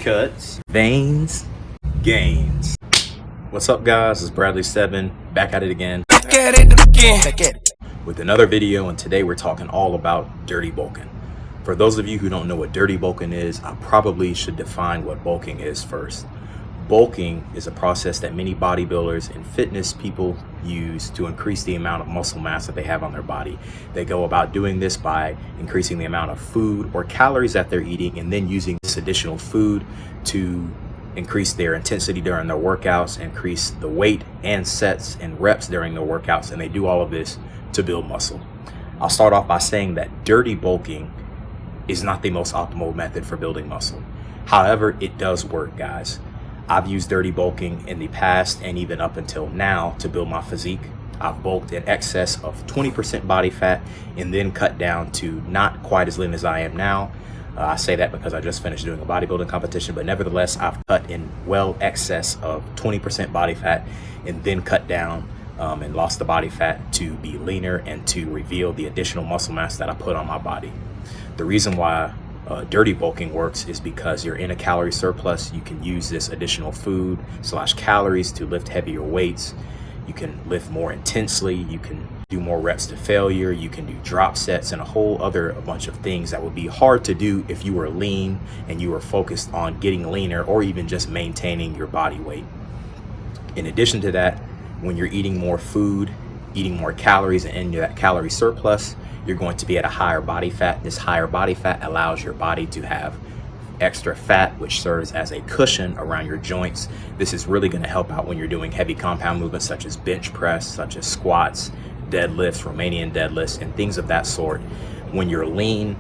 cuts, veins, gains. What's up, guys? It's Bradley7 back at it again with another video, and today we're talking all about dirty bulking. For those of you who don't know what dirty bulking is, I probably should define what bulking is first. Bulking is a process that many bodybuilders and fitness people use to increase the amount of muscle mass that they have on their body. They go about doing this by increasing the amount of food or calories that they're eating, and then using this additional food to increase their intensity during their workouts, increase the weight and sets and reps during their workouts, and they do all of this to build muscle. I'll start off by saying that dirty bulking is not the most optimal method for building muscle. However, it does work, guys. I've used dirty bulking in the past and even up until now to build my physique. I've bulked in excess of 20% body fat and then cut down to not quite as lean as I am now. I say that because I just finished doing a bodybuilding competition, but nevertheless, I've cut in well excess of 20% body fat and then cut down and lost the body fat to be leaner and to reveal the additional muscle mass that I put on my body. The reason why dirty bulking works is because you're in a calorie surplus. You can use this additional food / calories to lift heavier weights. You can lift more intensely. You can do more reps to failure. You can do drop sets and a bunch of things that would be hard to do if you were lean and you were focused on getting leaner or even just maintaining your body weight. In addition to that, when you're eating more food, eating more calories, and in that calorie surplus, you're going to be at a higher body fat. This higher body fat allows your body to have extra fat, which serves as a cushion around your joints. This is really going to help out when you're doing heavy compound movements such as bench press, such as squats, deadlifts, Romanian deadlifts, and things of that sort. When you're lean,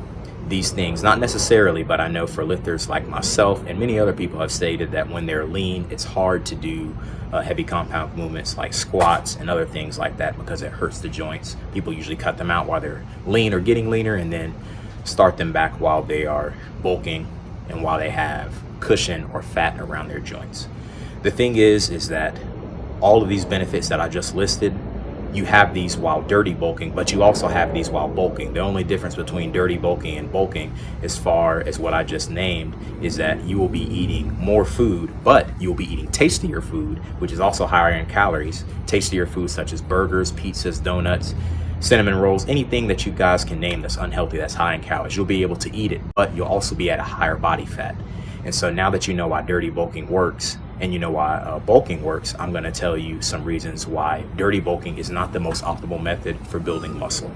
these things, not necessarily, but I know for lifters like myself and many other people have stated that when they're lean, it's hard to do heavy compound movements like squats and other things like that because it hurts the joints. People usually cut them out while they're lean or getting leaner and then start them back while they are bulking and while they have cushion or fat around their joints. The thing is that all of these benefits that I just listed, you have these while dirty bulking, but you also have these while bulking. The only difference between dirty bulking and bulking, as far as what I just named, is that you will be eating more food, but you'll be eating tastier food, which is also higher in calories. Tastier food such as burgers, pizzas, donuts, cinnamon rolls, anything that you guys can name that's unhealthy, that's high in calories. You'll be able to eat it, but you'll also be at a higher body fat. And so now that you know why dirty bulking works, and you know why bulking works, I'm going to tell you some reasons why dirty bulking is not the most optimal method for building muscle.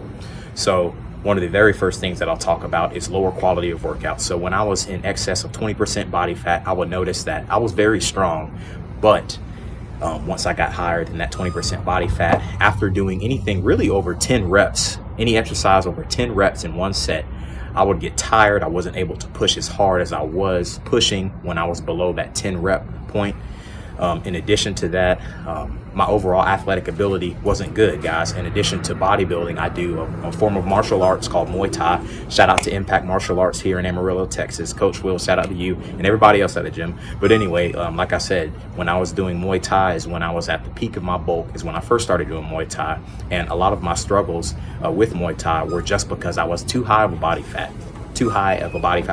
So one of the very first things that I'll talk about is lower quality of workout. So when I was in excess of 20% body fat, I would notice that I was very strong, but once I got higher than that 20% body fat, after doing anything really over 10 reps, any exercise over 10 reps in one set, I would get tired. I wasn't able to push as hard as I was pushing when I was below that 10 rep point. In addition to that, my overall athletic ability wasn't good, guys. In addition to bodybuilding, I do a form of martial arts called Muay Thai. Shout out to Impact Martial Arts here in Amarillo, Texas. Coach Will, shout out to you and everybody else at the gym. But anyway, like I said, when I was doing Muay Thai is when I was at the peak of my bulk, is when I first started doing Muay Thai. And a lot of my struggles with Muay Thai were just because I was too high of a body fat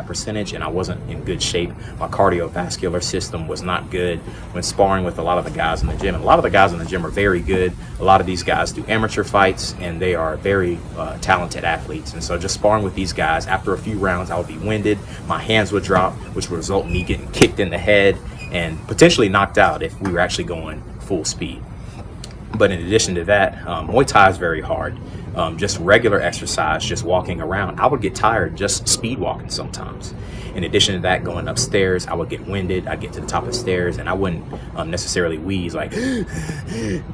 percentage, and I wasn't in good shape. My cardiovascular system was not good when sparring with a lot of the guys in the gym. And a lot of the guys in the gym are very good. A lot of these guys do amateur fights, and they are very talented athletes. And so just sparring with these guys, after a few rounds, I would be winded. My hands would drop, which would result in me getting kicked in the head and potentially knocked out if we were actually going full speed. But in addition to that, Muay Thai is very hard. Just regular exercise, just walking around, I would get tired just speed walking sometimes. In addition to that, going upstairs, I would get winded. I'd get to the top of the stairs and I wouldn't necessarily wheeze like,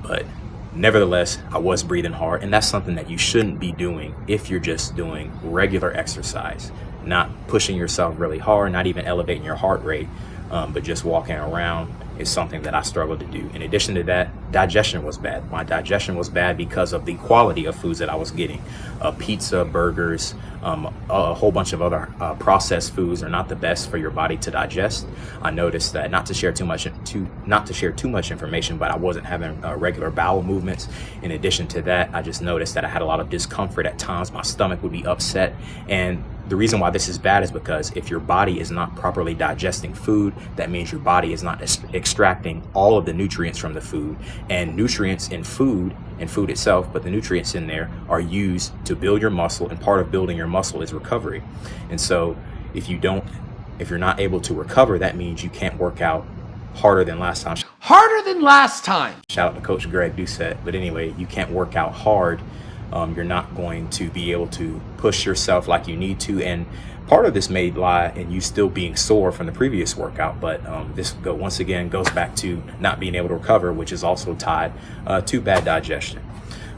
but nevertheless, I was breathing hard. And that's something that you shouldn't be doing if you're just doing regular exercise, not pushing yourself really hard, not even elevating your heart rate, but just walking around is something that I struggled to do. In addition to that, digestion was bad. My digestion was bad because of the quality of foods that I was getting. Pizza, burgers, a whole bunch of other processed foods are not the best for your body to digest. I noticed that, not to share too much information, but I wasn't having regular bowel movements. In addition to that, I just noticed that I had a lot of discomfort at times. My stomach would be upset, and the reason why this is bad is because if your body is not properly digesting food, that means your body is not extracting all of the nutrients from the food. And nutrients in food itself, but the nutrients in there are used to build your muscle, and part of building your muscle is recovery. And so if you're not able to recover, that means you can't work out harder than last time. Harder than last time. Shout out to Coach Greg Doucette. But anyway, you can't work out hard. You're not going to be able to push yourself like you need to. And part of this may lie in you still being sore from the previous workout. But this once again goes back to not being able to recover, which is also tied to bad digestion.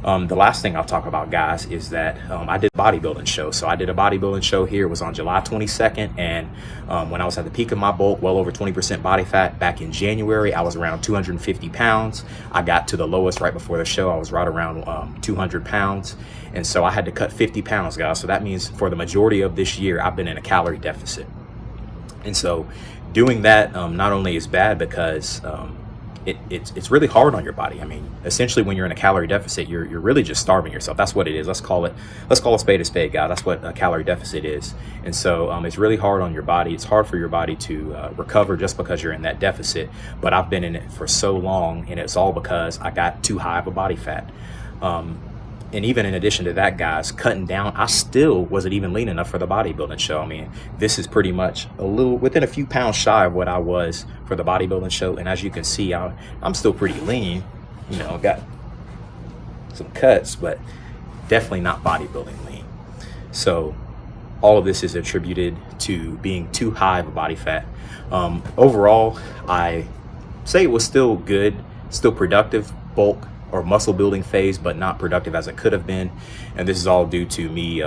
The last thing I'll talk about, guys, is that I did a bodybuilding show. So I did a bodybuilding show here. It was on July 22nd. And when I was at the peak of my bulk, well over 20% body fat back in January, I was around 250 pounds. I got to the lowest right before the show. I was right around 200 pounds. And so I had to cut 50 pounds, guys. So that means for the majority of this year, I've been in a calorie deficit. And so doing that not only is bad because it's really hard on your body. I mean, essentially when you're in a calorie deficit, you're really just starving yourself. That's what it is. Let's call a spade, guys. That's what a calorie deficit is. And so it's really hard on your body. It's hard for your body to recover just because you're in that deficit. But I've been in it for so long, and it's all because I got too high of a body fat. And even in addition to that, guys, cutting down, I still wasn't even lean enough for the bodybuilding show. I mean, this is pretty much within a few pounds shy of what I was for the bodybuilding show. And as you can see, I'm still pretty lean, got some cuts, but definitely not bodybuilding lean. So all of this is attributed to being too high of a body fat. Overall, I say it was still good, still productive bulk or muscle building phase, but not productive as it could have been. And this is all due to me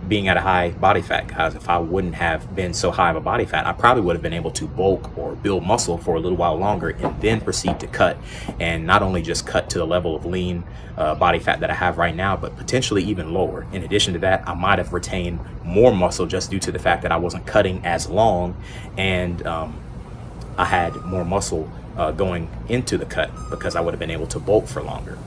being at a high body fat, guys. If I wouldn't have been so high of a body fat, I probably would have been able to bulk or build muscle for a little while longer and then proceed to cut, and not only just cut to the level of lean body fat that I have right now, but potentially even lower. In addition to that, I might have retained more muscle just due to the fact that I wasn't cutting as long, and I had more muscle going into the cut because I would have been able to bulk for longer.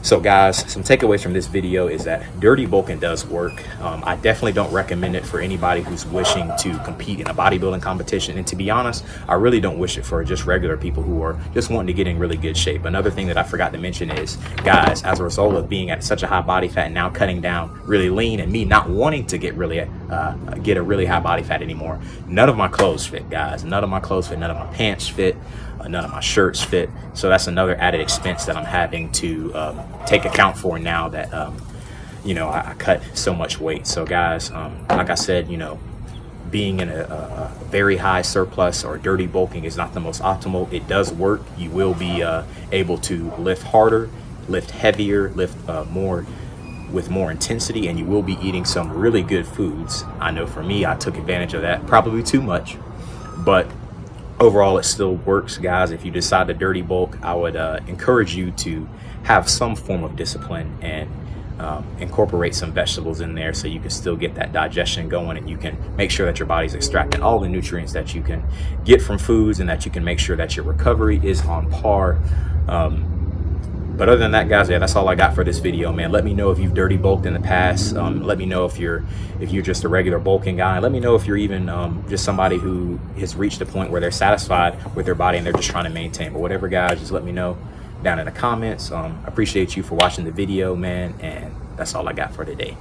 So guys, some takeaways from this video is that dirty bulking does work. I definitely don't recommend it for anybody who's wishing to compete in a bodybuilding competition. And to be honest, I really don't wish it for just regular people who are just wanting to get in really good shape. Another thing that I forgot to mention is, guys, as a result of being at such a high body fat and now cutting down really lean, and me not wanting to get a really high body fat anymore, none of my clothes fit, guys. None of my clothes fit. None of my pants fit. None of my shirts fit. So that's another added expense that I'm having to take account for now that I cut so much weight. So guys, like I said, being in a very high surplus or dirty bulking is not the most optimal. It does work. You will be able to lift harder, lift heavier, lift more with more intensity, and you will be eating some really good foods. I know for me, I took advantage of that, probably too much, but overall it still works, guys. If you decide to dirty bulk, I would encourage you to have some form of discipline and incorporate some vegetables in there so you can still get that digestion going, and you can make sure that your body's extracting all the nutrients that you can get from foods, and that you can make sure that your recovery is on par. But other than that, guys, yeah, that's all I got for this video, man. Let me know if you've dirty bulked in the past. Let me know if you're just a regular bulking guy. Let me know if you're even just somebody who has reached a point where they're satisfied with their body and they're just trying to maintain. But whatever, guys, just let me know down in the comments. I appreciate you for watching the video, man, and that's all I got for today.